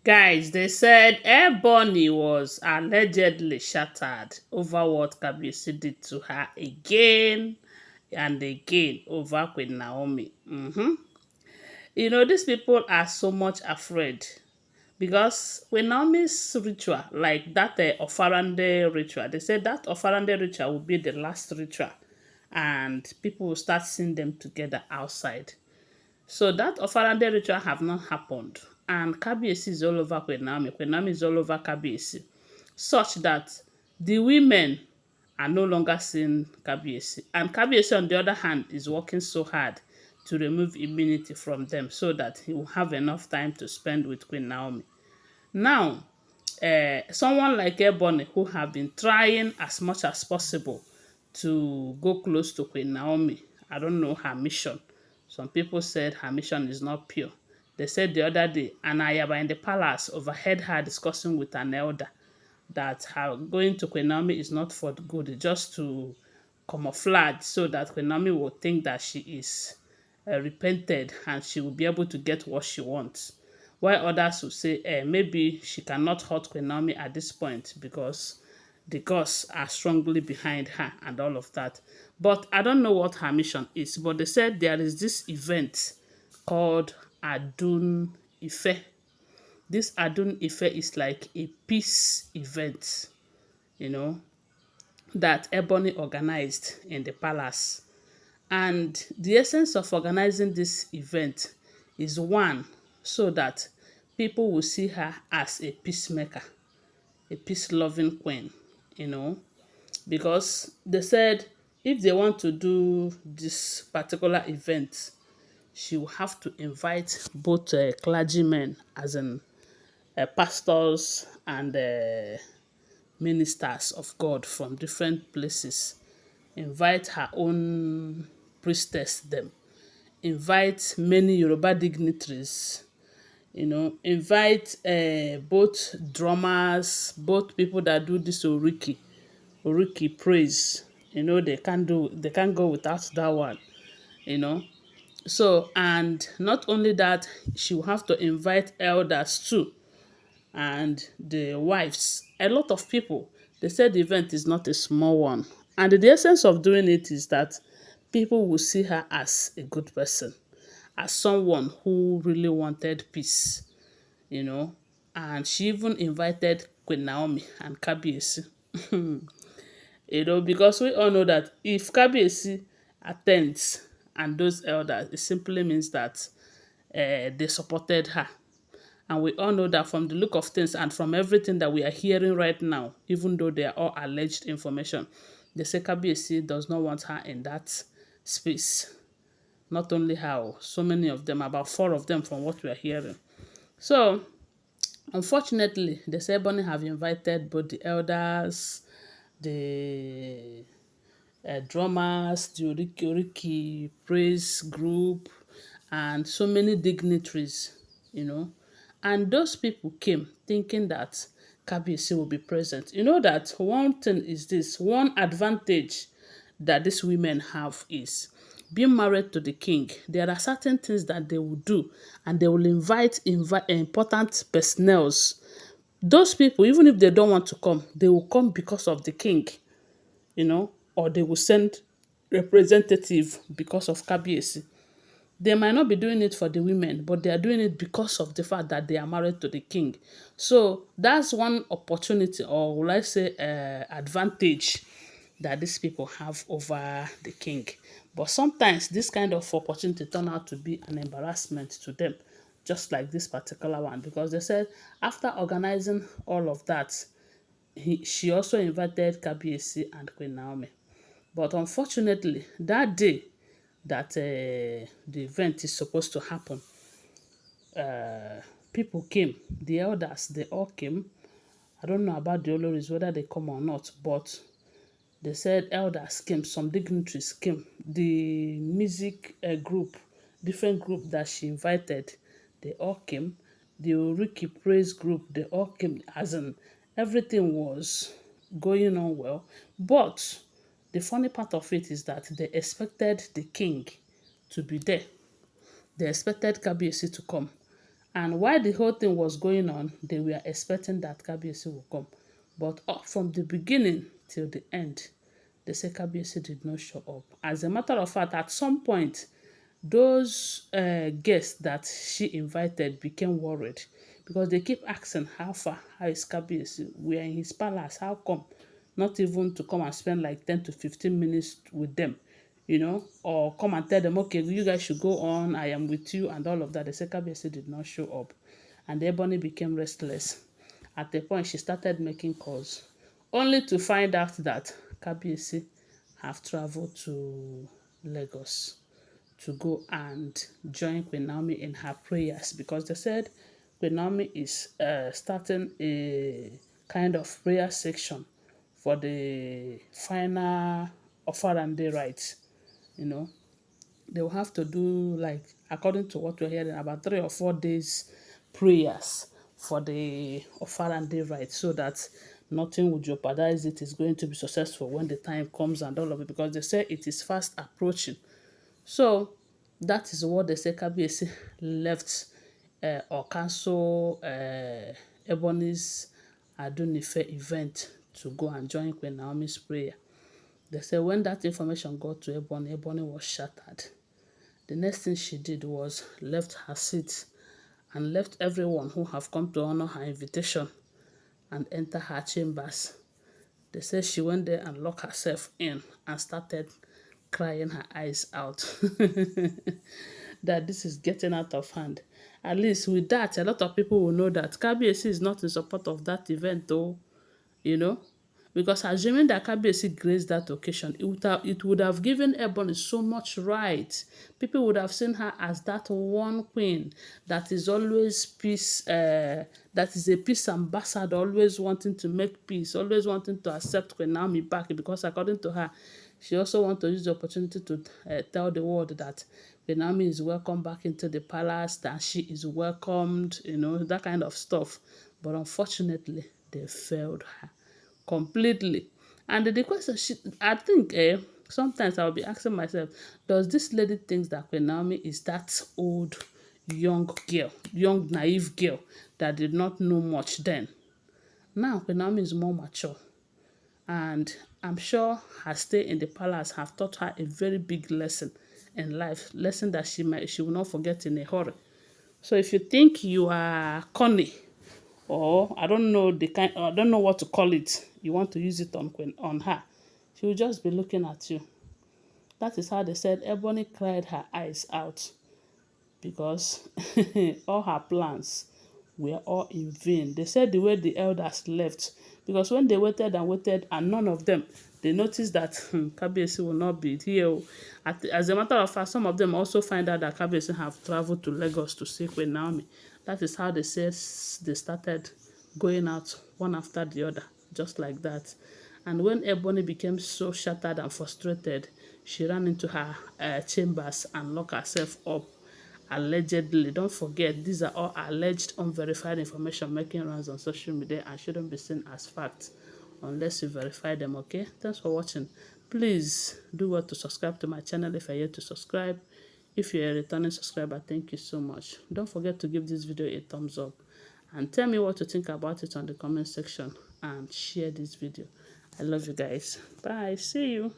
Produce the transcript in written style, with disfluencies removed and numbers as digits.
Guys, they said Ebony was allegedly shattered over what Kabiyesi did to her again and again over Queen Naomi. These people are so much afraid because Queen Naomi's ritual, like that Ofarande ritual, they said that Ofarande ritual will be the last ritual and people will start seeing them together outside. So that Ofarande ritual have not happened. And Kabiyesi is all over Queen Naomi. Queen Naomi is all over Kabiyesi. Such that the women are no longer seeing Kabiyesi. And Kabiyesi, on the other hand, is working so hard to remove immunity from them so that he will have enough time to spend with Queen Naomi. Now, someone like Ebony, who have been trying as much as possible to go close to Queen Naomi, I don't know her mission. Some people said her mission is not pure. They said the other day, an Ayaba in the palace overheard her discussing with an elder that her going to Queen Naomi is not for the good, it's just to camouflage so that Queen Naomi will think that she is repented and she will be able to get what she wants. While others will say, maybe she cannot hurt Queen Naomi at this point because the gods are strongly behind her and all of that. But I don't know what her mission is. But they said there is this event called Adun Ife. This Adun Ife is like a peace event, you know, that Ebony organized in the palace. And the essence of organizing this event is one, so that people will see her as a peacemaker, a peace-loving queen, you know, because they said if they want to do this particular event, she will have to invite both clergymen, as in pastors and ministers of God from different places, invite her own priestess them, invite many Yoruba dignitaries, invite both drummers, both people that do this Oriki praise. They can't go without that one, you know. So, and not only that, she will have to invite elders too and the wives, a lot of people. They said the event is not a small one. And the essence of doing it is that people will see her as a good person, as someone who really wanted peace, you know. And she even invited Queen Naomi and Kabiyesi. Because we all know that if Kabiyesi attends and those elders, it simply means that they supported her. And we all know that from the look of things and from everything that we are hearing right now, even though they are all alleged information, the Kabiyesi does not want her in that space. Not only her, so many of them, about 4 of them from what we are hearing. So, unfortunately, the Ebony have invited both the elders, the drummers, the Oriki praise group, and so many dignitaries, And those people came thinking that Kabiyesi will be present. You know that one thing is this, one advantage that these women have is being married to the king. There are certain things that they will do and they will invite important personnel. Those people, even if they don't want to come, they will come because of the king, or they will send representative because of Kabiyesi. They might not be doing it for the women, but they are doing it because of the fact that they are married to the king. So that's one opportunity, or will I say advantage, that these people have over the king. But sometimes this kind of opportunity turn out to be an embarrassment to them, just like this particular one, because they said after organizing all of that, she also invited Kabiyesi and Queen Naomi. But unfortunately, that day that the event is supposed to happen, people came. The elders, they all came. I don't know about the Oloris, whether they come or not, but they said elders came, some dignitaries came. The music group, different group that she invited, they all came. The Oriki praise group, they all came. As in, everything was going on well. But the funny part of it is that they expected the king to be there. They expected Kabiyesi to come. And while the whole thing was going on, they were expecting that Kabiyesi will come. But up from the beginning till the end, they say Kabiyesi did not show up. As a matter of fact, at some point, those guests that she invited became worried because they keep asking how far, how is Kabiyesi? We are in his palace, how come? Not even to come and spend like 10 to 15 minutes with them, or come and tell them, okay, you guys should go on, I am with you, and all of that. The Kabiyesi did not show up. And Ebony became restless. At the point, she started making calls, only to find out that Kabiyesi have traveled to Lagos to go and join Queen Naomi in her prayers, because they said Queen Naomi is starting a kind of prayer section for the final Ofarande rites. You know, they will have to do, like, according to what we're hearing, about 3 or 4 days prayers for the Ofarande rite, so that nothing will jeopardize it. Is going to be successful when the time comes and all of it, because they say it is fast approaching. So that is what the Kabiyesi left or cancel Ebony's Adun Ife event to go and join Queen Naomi's prayer. They say when that information got to Ebony, Ebony was shattered. The next thing she did was left her seat and left everyone who have come to honor her invitation and enter her chambers. They say she went there and locked herself in and started crying her eyes out that this is getting out of hand. At least with that, a lot of people will know that Kabiyesi is not in support of that event, though, you know. Because assuming that Kabiyesi graced that occasion, it would have given Ebony so much right. People would have seen her as that one queen that is always peace, that is a peace ambassador, always wanting to make peace, always wanting to accept Queen Naomi back, because according to her, she also wants to use the opportunity to tell the world that Queen Naomi is welcome back into the palace, that she is welcomed, that kind of stuff. But unfortunately, they failed her completely. And the question, I think, sometimes I'll be asking myself, does this lady think that Queen Naomi is that old, young girl, young, naive girl that did not know much then? Now, Queen Naomi is more mature. And I'm sure her stay in the palace have taught her a very big lesson in life, lesson that she will not forget in a hurry. So if you think you are corny, or I don't know what to call it, you want to use it on her, she will just be looking at you. That is how they said Ebony cried her eyes out, because all her plans were all in vain. They said the way the elders left, because when they waited and waited and none of them, they noticed that Kabiyesi will not be here. As a matter of fact, some of them also find out that Kabiyesi have traveled to Lagos to see Queen Naomi. That is how they said they started going out one after the other, just like that. And when Ebony became so shattered and frustrated, she ran into her chambers and locked herself up. Allegedly, don't forget, these are all alleged unverified information making rounds on social media and shouldn't be seen as facts unless you verify them. Okay, thanks for watching. Please do well to subscribe to my channel if you're yet to subscribe. If you're a returning subscriber, thank you so much. Don't forget to give this video a thumbs up and tell me what you think about it on the comment section, and share this video. I love you guys. Bye. See you.